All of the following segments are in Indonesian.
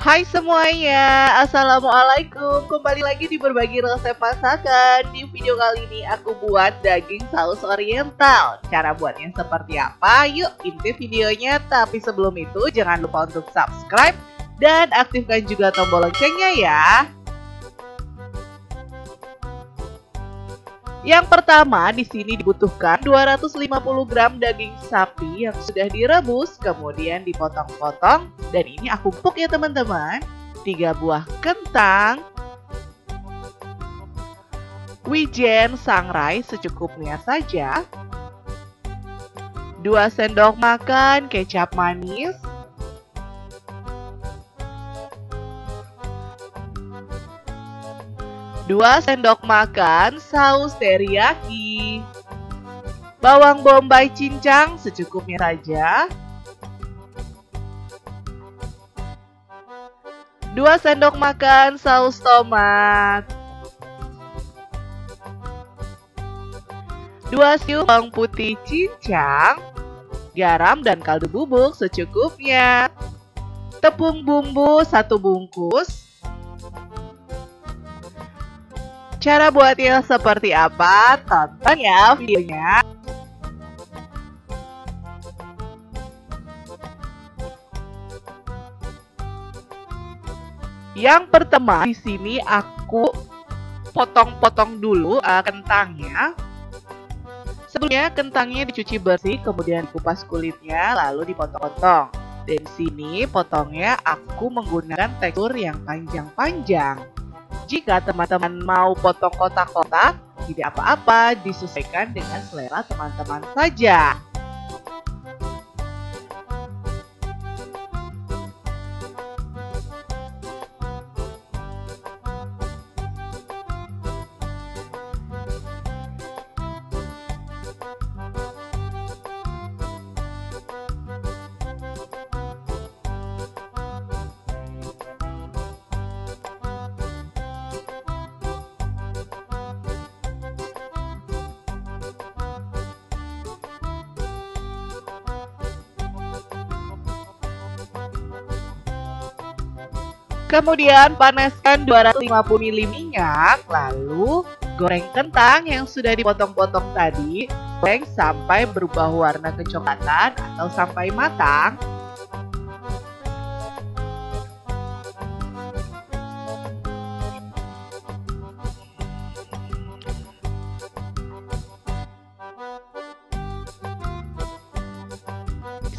Hai semuanya, Assalamualaikum. Kembali lagi di berbagi resep masakan. Di video kali ini aku buat daging saus oriental. Cara buatnya seperti apa? Yuk intip videonya. Tapi sebelum itu jangan lupa untuk subscribe dan aktifkan juga tombol loncengnya ya. Yang pertama, di sini dibutuhkan 250 gram daging sapi yang sudah direbus, kemudian dipotong-potong. Dan ini aku empuk ya teman-teman. 3 buah kentang, wijen sangrai secukupnya saja, 2 sendok makan kecap manis, 2 sendok makan saus teriyaki, bawang bombay cincang secukupnya saja, 2 sendok makan saus tomat, 2 siung bawang putih cincang, garam dan kaldu bubuk secukupnya, tepung bumbu 1 bungkus. Cara buatnya seperti apa? Tonton ya videonya. Yang pertama di sini aku potong-potong dulu kentangnya. Sebelumnya kentangnya dicuci bersih, kemudian dikupas kulitnya, lalu dipotong-potong. Dan di sini potongnya aku menggunakan tekstur yang panjang-panjang. Jika teman-teman mau potong kotak-kotak, tidak apa-apa, disesuaikan dengan selera teman-teman saja. Kemudian panaskan 250 ml minyak, lalu goreng kentang yang sudah dipotong-potong tadi. Goreng sampai berubah warna kecoklatan atau sampai matang.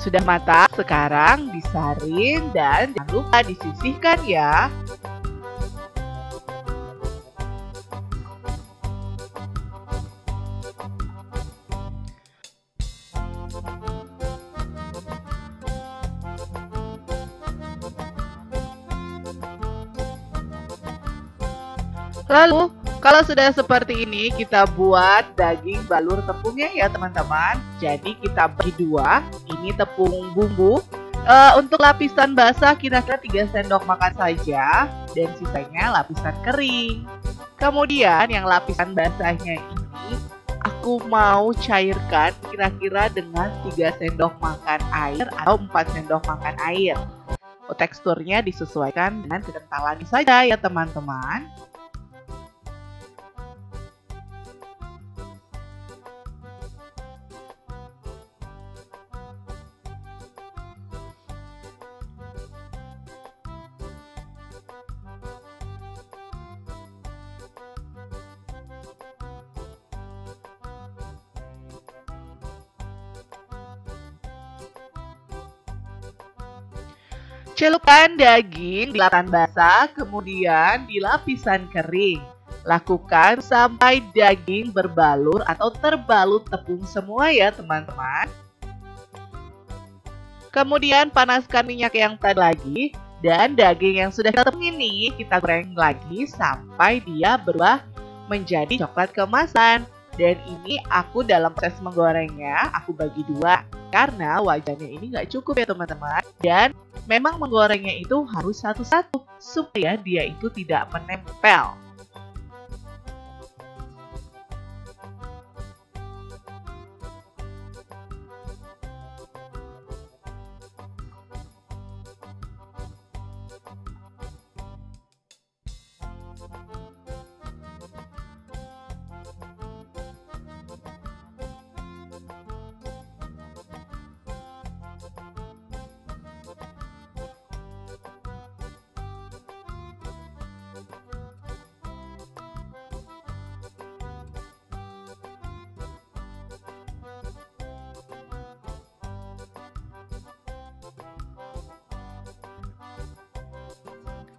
Sudah matang, sekarang disaring dan jangan lupa disisihkan ya. Lalu, kalau sudah seperti ini, kita buat daging balur tepungnya ya teman-teman. Jadi kita bagi dua, ini tepung bumbu. Untuk lapisan basah kira-kira 3 sendok makan saja, dan sisanya lapisan kering. Kemudian yang lapisan basahnya ini, aku mau cairkan kira-kira dengan 3 sendok makan air atau 4 sendok makan air. Teksturnya disesuaikan dengan kekentalannya saja ya teman-teman. Celupkan daging di lapisan basah, kemudian di lapisan kering. Lakukan sampai daging berbalur atau terbalut tepung semua ya teman-teman. Kemudian panaskan minyak yang tadi lagi, dan daging yang sudah kita tepung ini kita goreng lagi sampai dia berubah menjadi coklat keemasan. Dan ini aku dalam proses menggorengnya, aku bagi dua. Karena wajannya ini nggak cukup ya teman-teman. Dan memang menggorengnya itu harus satu-satu supaya dia itu tidak menempel.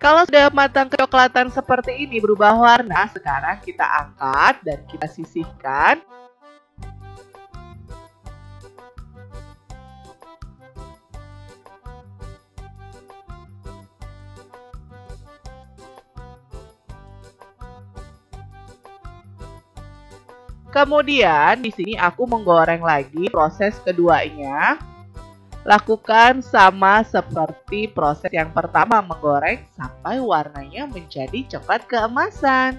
Kalau sudah matang kecoklatan seperti ini berubah warna, sekarang kita angkat dan kita sisihkan. Kemudian di sini aku menggoreng lagi proses keduanya. Lakukan sama seperti proses yang pertama menggoreng sampai warnanya menjadi coklat keemasan.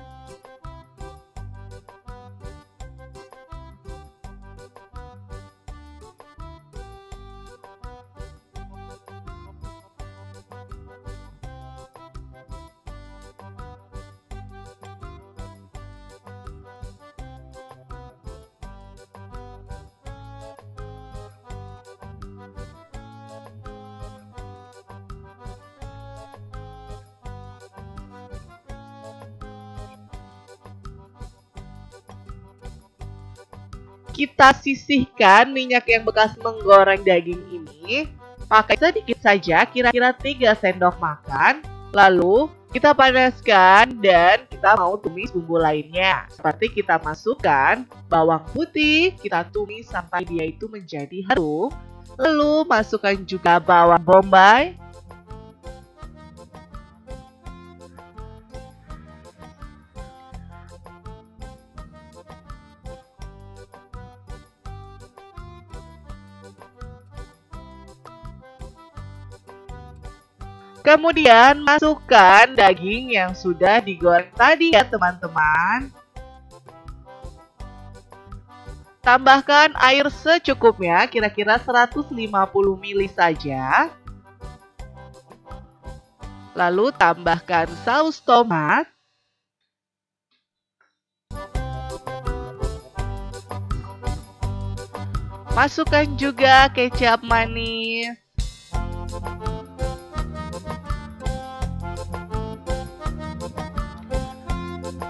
Kita sisihkan minyak yang bekas menggoreng daging ini. Pakai sedikit saja, kira-kira 3 sendok makan. Lalu kita panaskan dan kita mau tumis bumbu lainnya. Seperti kita masukkan bawang putih, kita tumis sampai dia itu menjadi harum. Lalu masukkan juga bawang bombay. Kemudian masukkan daging yang sudah digoreng tadi ya teman-teman. Tambahkan air secukupnya, kira-kira 150 ml saja. Lalu tambahkan saus tomat. Masukkan juga kecap manis.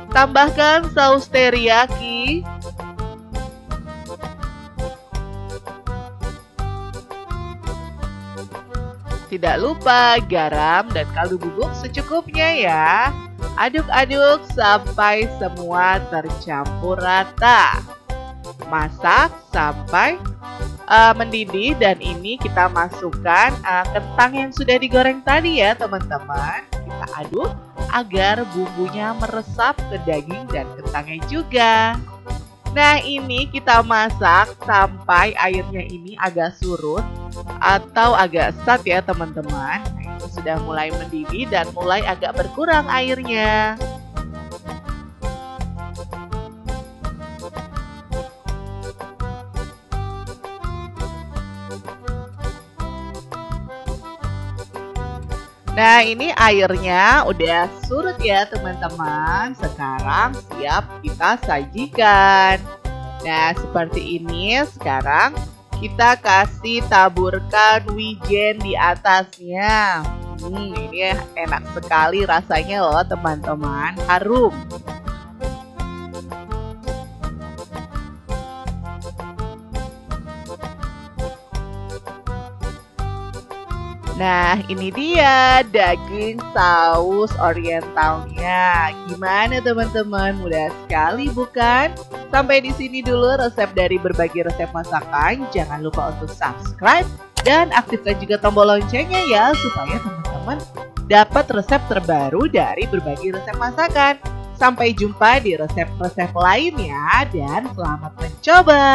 Tambahkan saus teriyaki. Tidak lupa garam dan kaldu bubuk secukupnya ya. Aduk-aduk sampai semua tercampur rata. Masak sampai mendidih dan ini kita masukkan kentang yang sudah digoreng tadi ya teman-teman. Kita aduk agar bumbunya meresap ke daging dan kentangnya juga. Nah ini kita masak sampai airnya ini agak surut atau agak sat ya teman-teman. Nah, ini sudah mulai mendidih dan mulai agak berkurang airnya. Nah ini airnya udah surut ya teman-teman. Sekarang siap kita sajikan. Nah seperti ini. Sekarang kita kasih taburkan wijen di atasnya. Ini enak sekali rasanya loh teman-teman. Harum. Nah, ini dia daging saus orientalnya. Gimana teman-teman? Mudah sekali bukan? Sampai di sini dulu resep dari berbagi resep masakan. Jangan lupa untuk subscribe dan aktifkan juga tombol loncengnya ya supaya teman-teman dapat resep terbaru dari berbagi resep masakan. Sampai jumpa di resep-resep lainnya dan selamat mencoba.